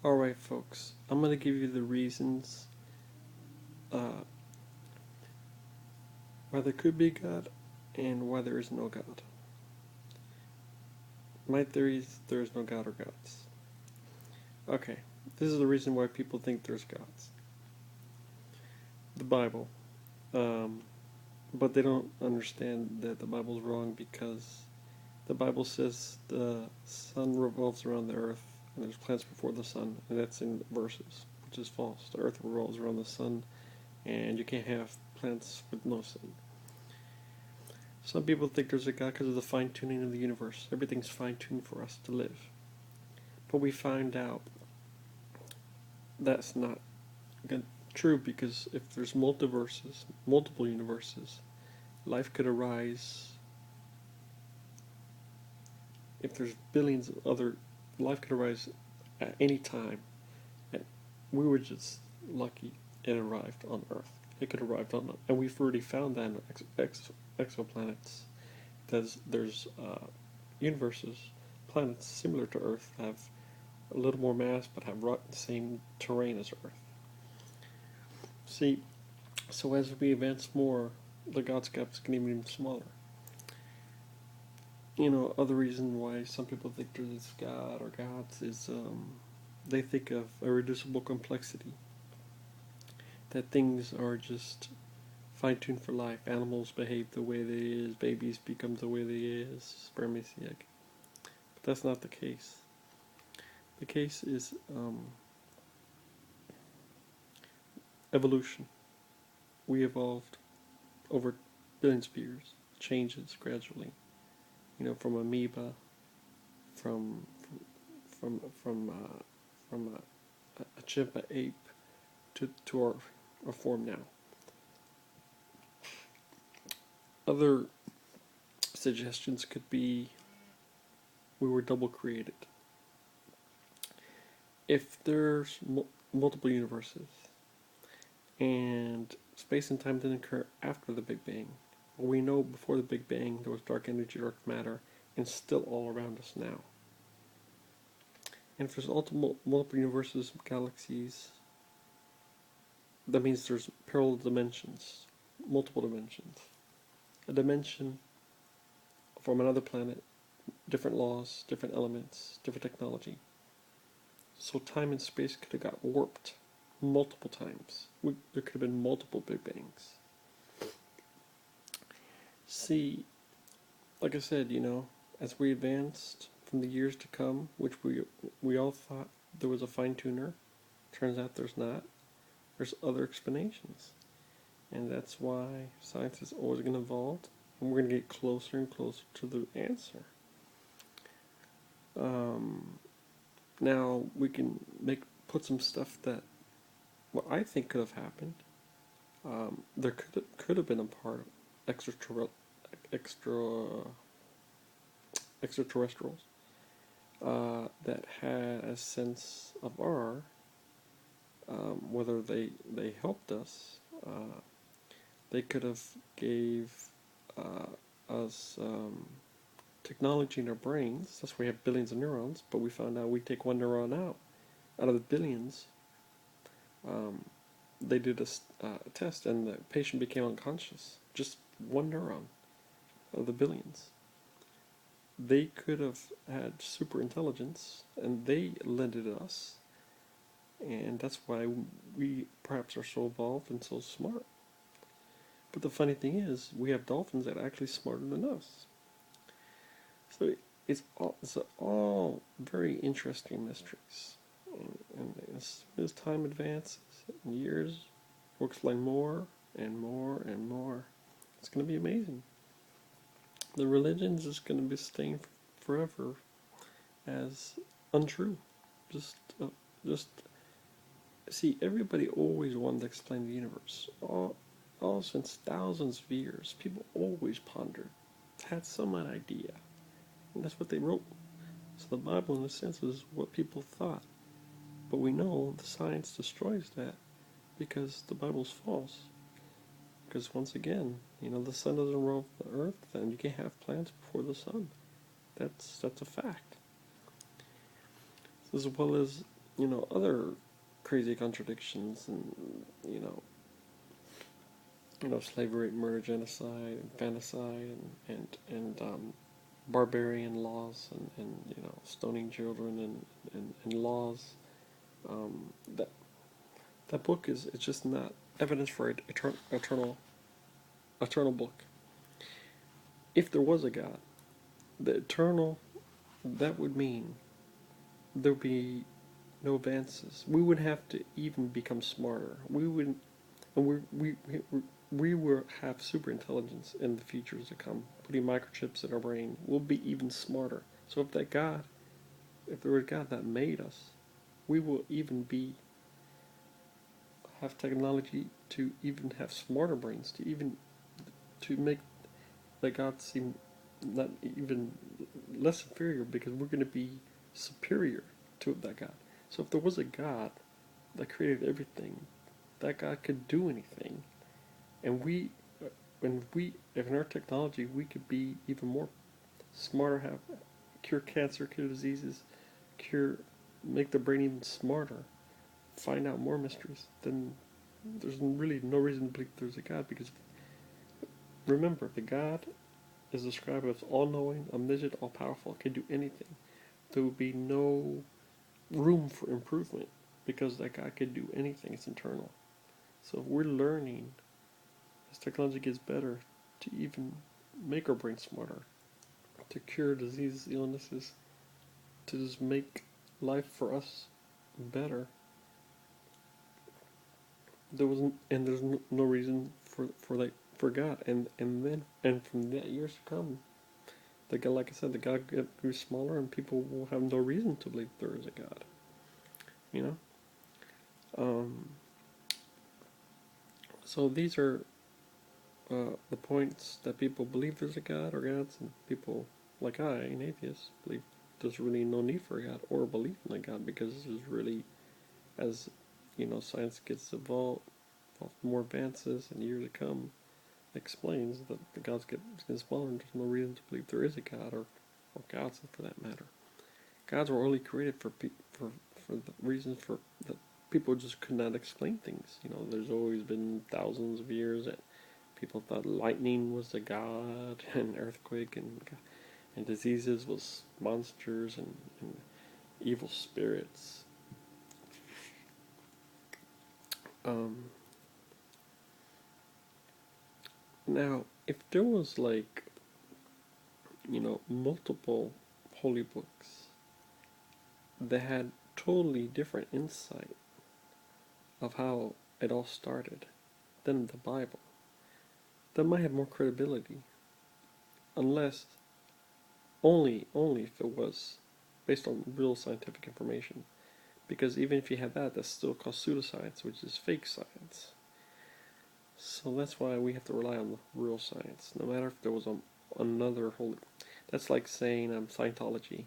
Alright, folks, I'm going to give you the reasons uh, why there could be God and why there is no God. My theory is there is no God or gods. Okay, this is the reason why people think there's gods. The Bible. Um, but they don't understand that the Bible's wrong because the Bible says the sun revolves around the earth and there's planets before the sun, and that's in verses, which is false. The earth revolves around the sun and you can't have planets with no sun. Some people think there's a God because of the fine-tuning of the universe. Everything's fine-tuned for us to live. But we find out that's not true, because if there's multiple universes, life could arise. If there's billions of other, life could arise at any time. And we were just lucky it arrived on Earth. It could have arrived on, and we've already found that in exoplanets. There's universes, planets similar to Earth, have a little more mass but have the same terrain as Earth. See, so as we advance more, the God's gap's getting even smaller. Other reason why some people think there's God or gods is they think of a reducible complexity. That things are just fine-tuned for life. Animals behave the way they is, babies become the way they is, sperm meets the egg. But that's not the case. The case is evolution. We evolved over billions of years, changes gradually. From amoeba, from a chimpa ape to our form now. Other suggestions could be we were double created. If there's multiple universes and space and time didn't occur after the Big Bang, we know before the Big Bang there was dark energy, dark matter, and still all around us now. And if there's multiple universes, galaxies, that means there's parallel dimensions, multiple dimensions. A dimension from another planet, different laws, different elements, different technology. So time and space could have got warped multiple times. There could have been multiple Big Bangs. See, like I said, as we advanced from the years to come, which we all thought there was a fine-tuner, turns out there's not. There's other explanations. And that's why science is always going to evolve, and we're going to get closer and closer to the answer. Now we can put some stuff that what I think could have happened. There could have been a part of extraterrestrials that had a sense of our, whether they helped us. They could have gave us technology in our brains. That's why we have billions of neurons, but we found out we take one neuron out of the billions. They did a test and the patient became unconscious. Just one neuron of the billions. They could have had super intelligence, and they lent it us, and that's why we perhaps are so evolved and so smart. But the funny thing is, we have dolphins that are actually smarter than us. So it's all very interesting mysteries. And as time advances, in years, we'll explain more and more and more. It's going to be amazing. The religions is going to be staying forever as untrue. Just see, everybody always wanted to explain the universe. All since thousands of years, people always pondered, had some idea, and that's what they wrote. So the Bible, in a sense, is what people thought. But we know the science destroys that because the Bible's false. Because once again, the sun doesn't revolve the earth, and you can't have planets before the sun. That's a fact. As well as other crazy contradictions, and slavery, murder, genocide, infanticide, and barbarian laws, and stoning children, and laws. That book is, it's just not evidence for an eternal book. If there was a God, the eternal, that would mean there would be no advances. We would have to even become smarter. We would, and we will have super intelligence in the futures to come. Putting microchips in our brain, we'll be even smarter. So if there was a God that made us, we will even have technology to even have smarter brains, to make that God seem not even less inferior, because we're going to be superior to that God. So if there was a God that created everything, that God could do anything, and if in our technology we could be even more smarter, have cure cancer, cure diseases, make the brain even smarter, find out more mysteries, then there's really no reason to believe there's a God, because remember, the God is described as all-knowing, omniscient, all-powerful, can do anything. There would be no room for improvement, because that God could do anything. It's eternal. So if we're learning, as technology gets better, to even make our brain smarter, to cure diseases, illnesses, to just make life for us better, there's no reason for God, and from that years to come, the God, like I said, the God grew smaller, and people will have no reason to believe there is a God. You know. So these are the points that people believe there's a God or gods, and people like I, an atheist, believe there's really no need for a God or belief in a God, because there's really, as science gets evolved, more advances in years to come, explains that the gods get smaller, and there's no reason to believe there is a God, or gods for that matter. Gods were only created for the reasons for that people just could not explain things. There's always been thousands of years that people thought lightning was a god, and earthquake and diseases was monsters, and evil spirits. Now, if there was multiple holy books that had totally different insight of how it all started than the Bible, that might have more credibility, unless only if it was based on real scientific information. Because even if you have that, that's still called pseudoscience, which is fake science. So that's why we have to rely on the real science, no matter if there was another holy. That's like saying Scientology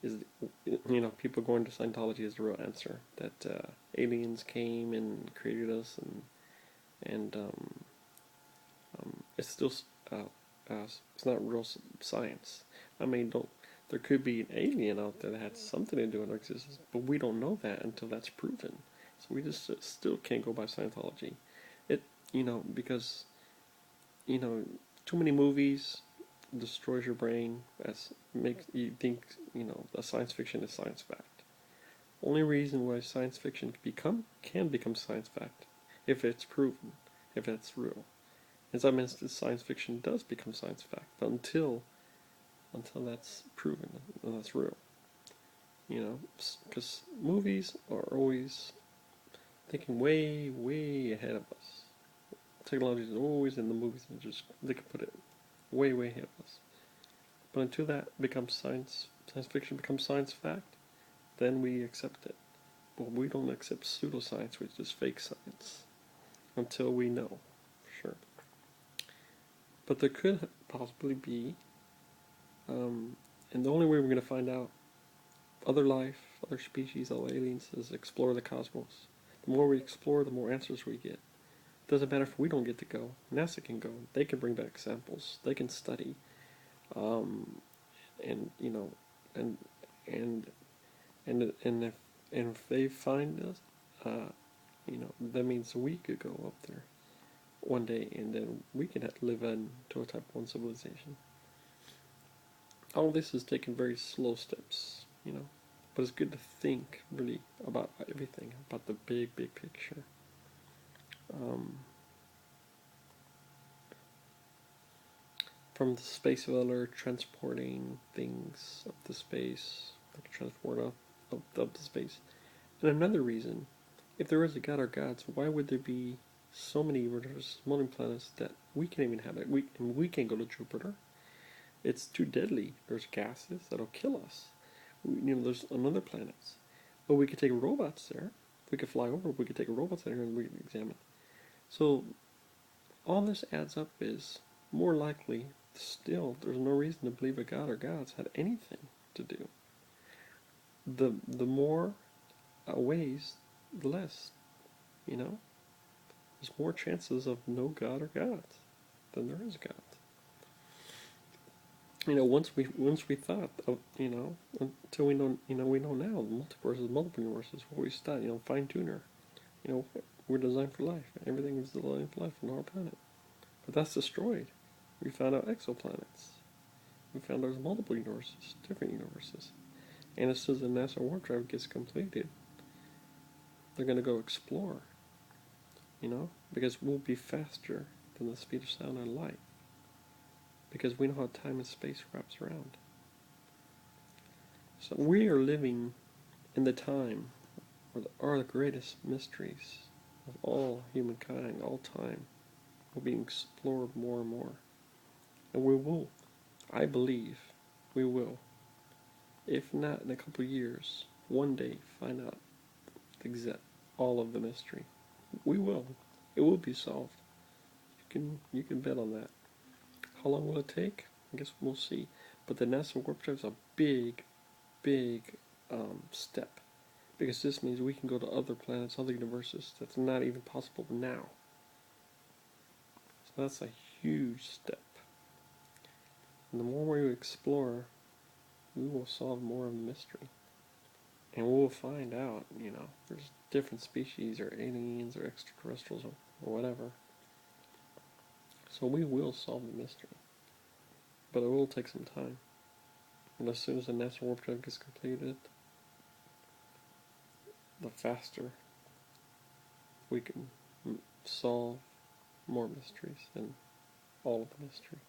is, people going to Scientology is the real answer. That aliens came and created us, and it's still it's not real science. I mean, there could be an alien out there that had something to do with our existence, but we don't know that until that's proven. So we just still can't go by Scientology. Because too many movies destroys your brain, as makes you think that science fiction is science fact. Only reason why science fiction can become science fact if it's proven, if it's real. In some instances, science fiction does become science fact, but until that's proven and that's real. Because movies are always thinking way, way ahead of us. Technology is always in the movies, and they can put it way, way ahead of us. But until that becomes science fiction becomes science fact, then we accept it. But we don't accept pseudoscience, which is fake science, until we know for sure. But there could possibly be, and the only way we're going to find out other life, other species, other aliens, is explore the cosmos. The more we explore, the more answers we get. Doesn't matter if we don't get to go. NASA can go. They can bring back samples. They can study, and and if And if they find us, that means we could go up there one day, and then we could live into a type 1 civilization. All this is taking very slow steps, but it's good to think really about everything, about the big, big picture. Um, from the space dweller transporting things up to space, like transport up to space. And another reason, if there is a god or gods, why would there be so many universes, planets that we can't even have it? We can't go to Jupiter. It's too deadly. There's gases that'll kill us. There's another planets. But we could take robots there. If we could fly over, we could take robots there and we could examine. So all this adds up is more likely still there's no reason to believe a god or gods had anything to do. The more ways, the less, there's more chances of no god or gods than there is gods. Once we thought of, until we know now the multiple universes where we start, fine tuner, we're designed for life. Everything is designed for life on our planet, but that's destroyed. We found out exoplanets. We found there's multiple universes, different universes, and as soon as the NASA warp drive gets completed, they're going to go explore. Because we'll be faster than the speed of sound and light. Because we know how time and space wraps around. So we are living in the time where the greatest mysteries of all humankind, all time, will be explored more and more. And we will, I believe, we will, if not in a couple of years, one day find out all of the mystery. We will. It will be solved. You can bet on that. How long will it take? I guess we'll see. But the NASA warp drive is a big, big step, because this means we can go to other planets, other universes that's not even possible now. So that's a huge step. And the more we explore, we will solve more of the mystery. And we'll find out, there's different species or aliens or extraterrestrials or whatever. So we will solve the mystery. But it will take some time. And as soon as the NASA warp drive gets completed, the faster we can solve more mysteries and all of the mystery.